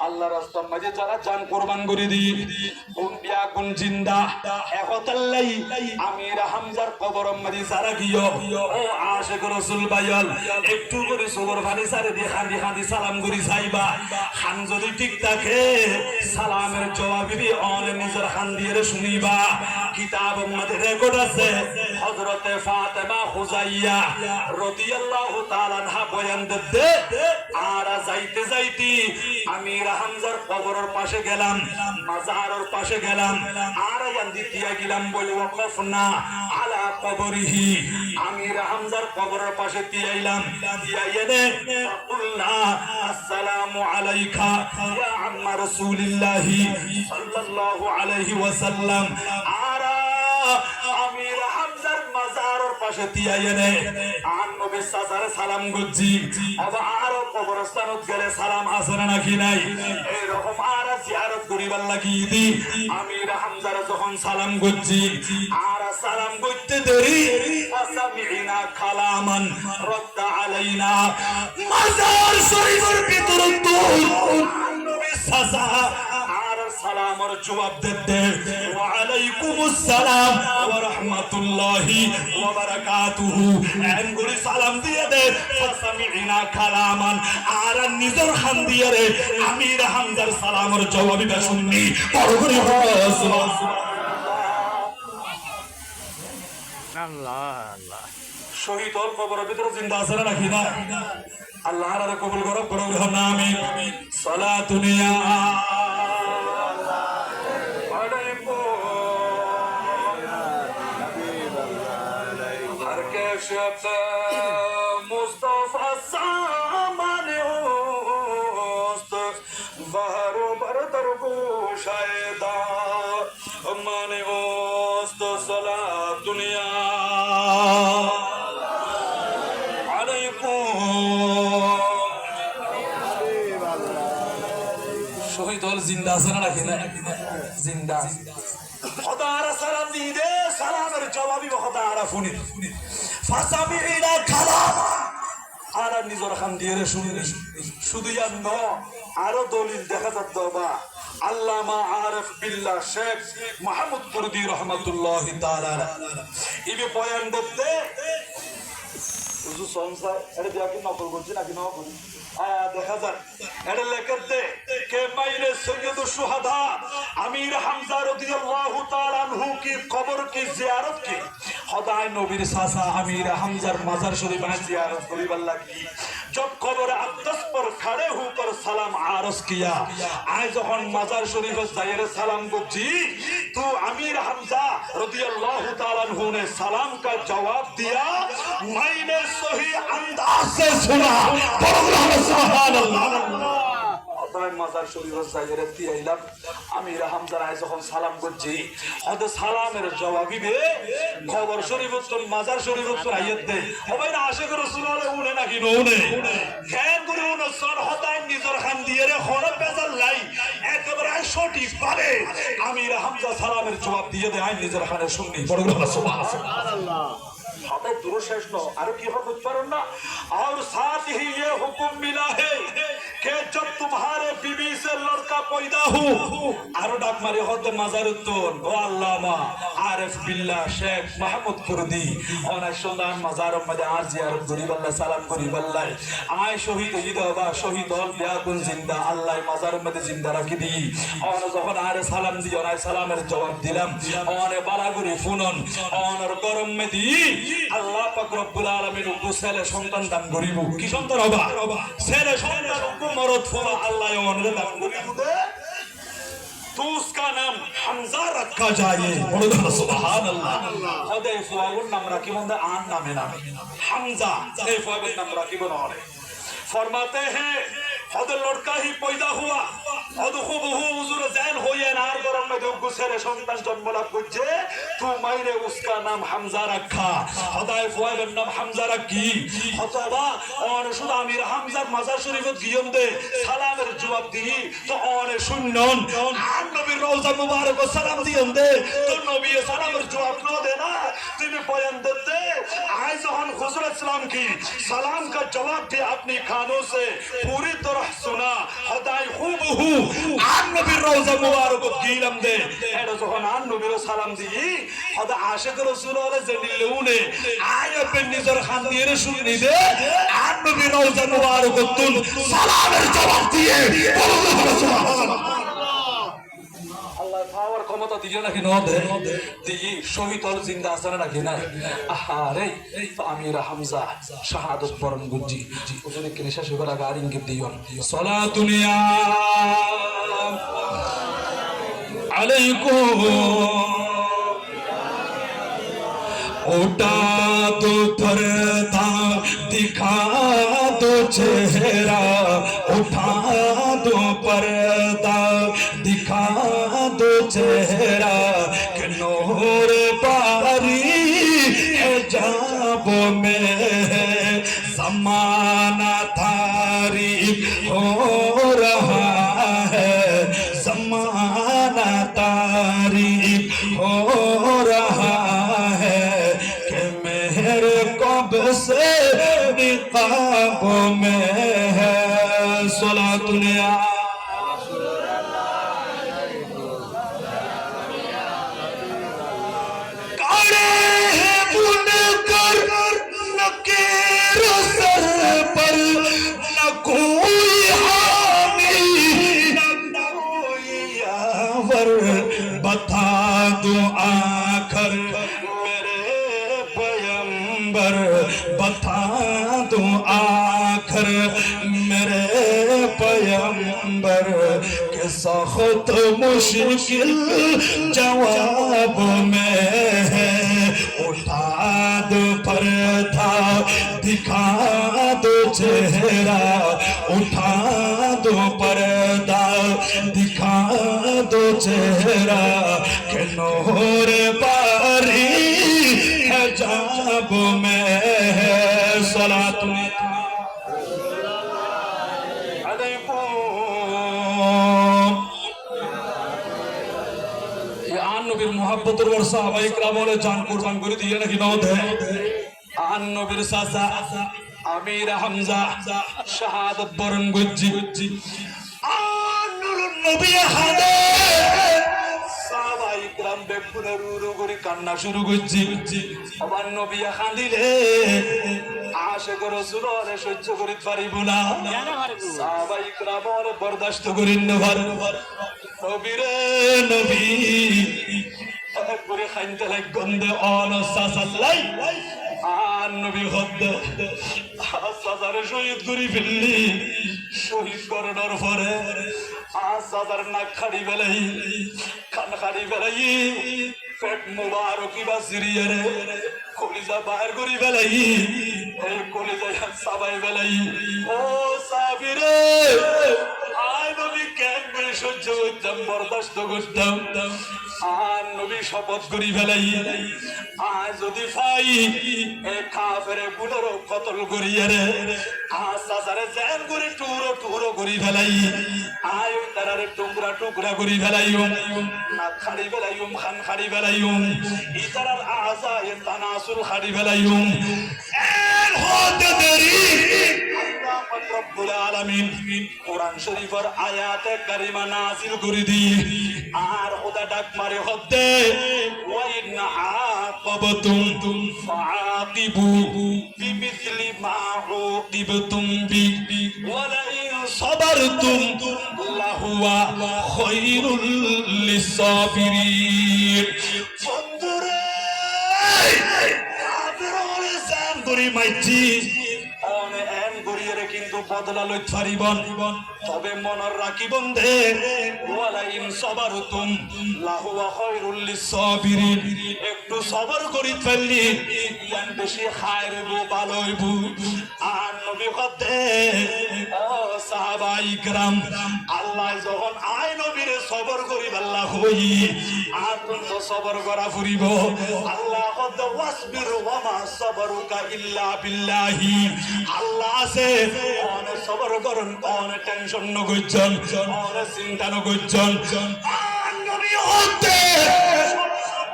আল্লাহ রাস্তার মাঝে যারা জান কোরবান করে দি কোন বিয়া কোন জিন্দা একতাল্লাই আমির হামজার কবরের মাঝে যারা গিয়ে ও আশিক রাসূল ভাইয়াল একটু করে সবর ভানি সারে দিয়ে খান্দি খান্দি সালাম করি যাইবা খান যদি ঠিক থাকে সালামের জবাব দিবি অন নিজের খান দিয়ে শুনিবা কিতাবের মধ্যে রেকর্ড আছে হযরত ফাতেমা খুজাইয়া রাদিয়াল্লাহু তাআলা আনহা বয়ান দিতে আর যাইতে যাইতে আমির হামজার কবরের পাশে গেলাম মাজারের পাশে গেলাম আর দ্বিতীয় গেলাম বলি ওয়াকফনা আলা কবরিহি আমির হামজার কবরের পাশে দিয়াইলাম দিয়াইনে কুলনা আসসালামু আলাইকা ইয়া আম্মা রাসূলিল্লাহ সাল্লাল্লাহু আলাইহি ওয়াসাল্লাম আর আমির হামজার মাজারের পাশে দিয়াইনে আন নবী সাসারে সালাম গুজি আবা আর কবরস্থানত গেলে সালাম আসরে নাকি নাই এই রকম আর জিয়ারত করিবার লাগি দি আমির হামজার যখন সালাম গুজি আর সালাম করতে দেরি ওয়াসামিনা কালামান রাদ্দা আলাইনা মাজার শরীফের ভিতরে তো নবী সাসা সালামের জবাব দিতে ওয়া আলাইকুমুস সালাম ওয়া রাহমাতুল্লাহি ওয়া বারাকাতুহু এন করে সালাম দিয়ে দে ফাসামিনা কালামান আর নিজের খান দিয়ে রে আমির হামজার সালামের জবাব দিতে শুননি বড় করে সুবহানাল্লাহ আল্লাহ শহীদ হল কবরের ভিতরে জিন্দা আছে না নাকি না আল্লাহর আরে কবুল করো বড় করে না আমিন সালাতুন ইয়া मुस्तफा सामने होस्त बहरो बरदर गोशायदा माने होस्त सला दुनिया শহীদ হল জিন্দা আছে না নাকি না জিন্দা খোদার সালাম দিয়ে দে সালামের জবাবই খোদার ফুনি ফাসামিনা কালাম আর নিজের খান দিয়ে শুনলি শুধু জান আরো দলিল দেখা যাচ্ছে বাবা আল্লামা আরিফ বিল্লাহ শেখ মাহমুদ কুরদি রাহমাতুল্লাহি তাআলা ইবে বয়ান করতে হুজুর সংসার এটা দিয়া কি নকল করছি নাকি না করি দেখা যাক এটা লেখতে কে মাইরে সৈয়দুশ শুহাদা আমির হামজা রাদিয়াল্লাহু তাআলা আনহু কি কবর কি জিয়ারত কি খোদায় নবীর সাসা আমির হামজার মাজার শরীফ জিয়ারত করিবার লাগি जब कब्र अक़दस पर खड़े होकर सलाम आरज़ किया आज जखन मजार शरीफ जाहिर सलाम गुजी तो अमीर हमजा रदियल्लाहु ताला अन्हु ने सलाम का जवाब दिया मैंने सही अंदाज से सुना सुभान अल्लाह মাজার শরীফের জায়গায় দিলাম আমির হামজার আয় যখন সালাম করছি ওদের সালামের জবাবিবে খবর শরীফ তো মাজার শরীফ তো আইয়ত দে সবাই না আশিক রাসূলুল্লাহ উনে নাকি নউনে কেন করে উনে সর হতায় নিজের খান দিয়ে রে খর বেজাল লাই একেবারে সঠিক পারে আমির হামজা সালামের জবাব দিয়ে দেয় আই নিজের খানে শুননি বড় সুবহানাল্লাহ हमें दुरुशेष नो अरे की हम उत्पन्न ना और साथ ही ये हुक्म मिला है कि जब तुम्हारे बीवी से लड़का पैदा हो आरो डाक मारे होते मजारुद्दीन ओ अल्लामा आरिफ बिल्लाह शेख महमूद कुर्दी और सुल्तान मजार मदे आर जियारत करी बल्ला सलाम करी बल्ला आय शहीद ईद बाबा शहीद हल बियाकुन जिंदा अल्लाह मजार मदे जिंदा राखी दी और যখন আরে সালাম দিও না সালামের জবাব দিলাম ওনে বালাগুরি ফুনন ওনর গরম মেদি আল্লাহ পাক রব্বুল আলামিন ওকে ছেলে সন্তান দান করিব কি সন্তান হবা ছেলে সন্তান ওকে মরদ ফলা আল্লাহ ওনরে দান করিব দে तो उसका नाम हमजा रखा जाए सुभान अल्लाह खुदे फुआउन नाम रखी बंदा आन नामे नामे हमजा ए फुआउन नाम रखी बनौरे फरमाते हैं खुद लड़का ही पैदा हुआ खुद खूब हुजूर जैन होए नार गरम में जो गुस्से संतान जन्म लाभ कुजे तू मैंने उसका नाम हमजा रखा खुदाए फुआउन नाम हमजा रखी खुदा और शुदा अमीर हमजा मजार शरीफ गियम दे सलामेर জবাব দিই তো অনে শুনন আর নবীর রওজা মুবারক সালাম দিয়েন দে তো নবী সালামের জবাব না দে না তুমি বয়ান দেতে আজ যখন হুজুর সালাম কি सलाम का जवाब भी अपनी कानों से पूरी तरह सुना खुदाई खूबहू आन नबी रोजा मुबारक गीलम दे एडो যখন आन नबी সালাম দি खुदा आशिक रसूल वाले जलिलुने आया पे निजर खान দিয়ে শুনি দে आन नबी रोजा मुबारक तुम সালামের জবাব দিয়ে সুবহানাল্লাহ আল্লাহ পাওয়ার ক্ষমতা দিলে নাকি নদে দিই শহীদ হল জিন্দা আছে নাকি না আরে আমির হামজা শাহাদাত বরণ গুজি ওজনে কিনে শেষ করা গাড়ি ইঙ্গিত দিয়ন সালাতুনিয়া আলাইকুম उठा दो पर्दा दिखा दो चेहरा उठा दो पर्दा दिखा दो चेहरा कि नूर बारी हिजाब में ज़माना तारीफ हो रहा है ज़माना तारीफ हो रहा है कब से निकाब में है सलातुनिया कारे बुनकर नकीर सर पर न कोई हामी न कोई यावर बता दो आखर बता दो आखिर मेरे पैगंबर के सख्त मुश्किल जवाब में है उठा दो पर्दा दिखा दो चेहरा उठा दो पर्दा दिखा दो चेहरा के नूर बारी हिजाब में है सलातुनिया अलैकुम ये आन नबीर मोहब्बतेर वर साहाबाए किराम বলে জান কুরবান করে দিয়ে নাকি নদ আন নবীর চাচা আমির হামজা শাহাদাত বরণ গুজি আন নূরুন নবী হাদে সাহাবায়ে কিরাম বেকুনে রুরু করে কান্না শুরু করছি আমার নবী কাঁদিলে আশিক রাসূল ওরে সহ্য করিতে পারিব না কেন পারিব সাহাবায়ে কিরাম ওরে বরদাস্ত করিন না নবী রে নবী করে খাইতে লাগ গন্ধে অন সাসাল্লাই আর নবী হদ্দ সাজারে শহীদ করি ফেললি শহীদ করানোর পরে সাজার নাক খাড়ি বেলাই কান খাড়ি বেলাই পেট মুবারকি বা সিরিয়ে রে কলিজা বাইর করি বেলাই এই কলিজা সাবাই বেলাই ও সাবিরে আয় নবী কেন করে সহ্য করতাম বরদাস্ত করতাম আর নবী শপথ করি ফেলাই আয় যদি পাই এ কাফেরে গুলোর কতল করিয়ে রে সাজারে জ্যান করে টুকরো টুকরো করি ফেলাই আয় তারারে টুকরা টুকরা করি ফেলাইম না খাড়ি ফেলাইম খান খাড়ি ফেলাইম ইতারার আযায় তানাসুল খাড়ি ফেলাইম এর হতে দেরি আল্লাহ রব্বুল আলামিন কোরআন শরীফের আয়াতে কারিমা নাযিল করে দি আর খোদা ডাক মারে হতে ওয়া ইন আকাবতুম ফাআকিবু বিমিসলি মা উকিবতুম বি ওয়া লা ইন সাবারতুম লাহুয়া খায়রুল লিসাবিরিন বন্ধুরে কাফেররে জান করি মাইছি অনে এম করিয়ে কিন্তু বদলা লইতে পারিবন তবে মনের রাখিবন দে ওয়ালা ইন সাবারতুম লাহুয়া খায়রুল লিসাবিরিন একটু সবর করি ফেললি ইয়ান বেশি খায়ের গো ভালো হইব আর নবী কতে ও সাহাবায়ে কিরাম আল্লাহ যখন আয় নবীরে সবর করিব আল্লাহ হই আর তো সবর করা ফুরিব আল্লাহ কদ ওয়াসবির ওয়া মা সাবরুকা ইল্লা বিল্লাহি আল্লাহ আছে অন সবর করুন অন টেনশন ন গজ্জন অন চিন্তা ন গজ্জন আর নবী হতে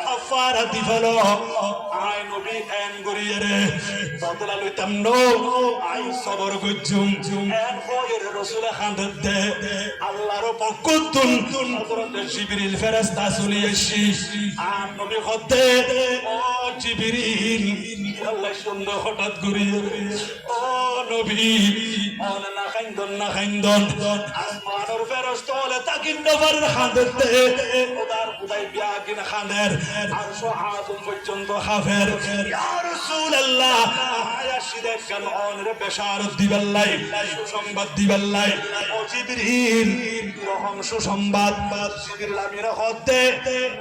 কাফারা দিফালো আয় নবী এন গরিয়ে রে বদলা লইতাম নো আই সবর গজ্জুম এন হয়ের রাসূল খান্দে দে আল্লাহর পক্ষতুন হযরত জিবরিল ফেরেশতা চলে আসি আর নবী হতে ও জিবরিল আল্লাহ সুন্দর হঠাৎ গরিয়ে ও নবী অন না খাইন্দন আসমানের ফেরেশতা হলে তাকিন নবর খান্দে দে ওদার খুদাই বিয়া কিনা খানের আর সুহাতুন পর্যন্ত হাফের ইয়া রাসূলুল্লাহ আয়া সিদের গান অনরে বেশারত দিবাল্লাই সুসংবাদ দিবাল্লাই ও জিবরিল রহম সুসংবাদ জিবরিল আমির হতে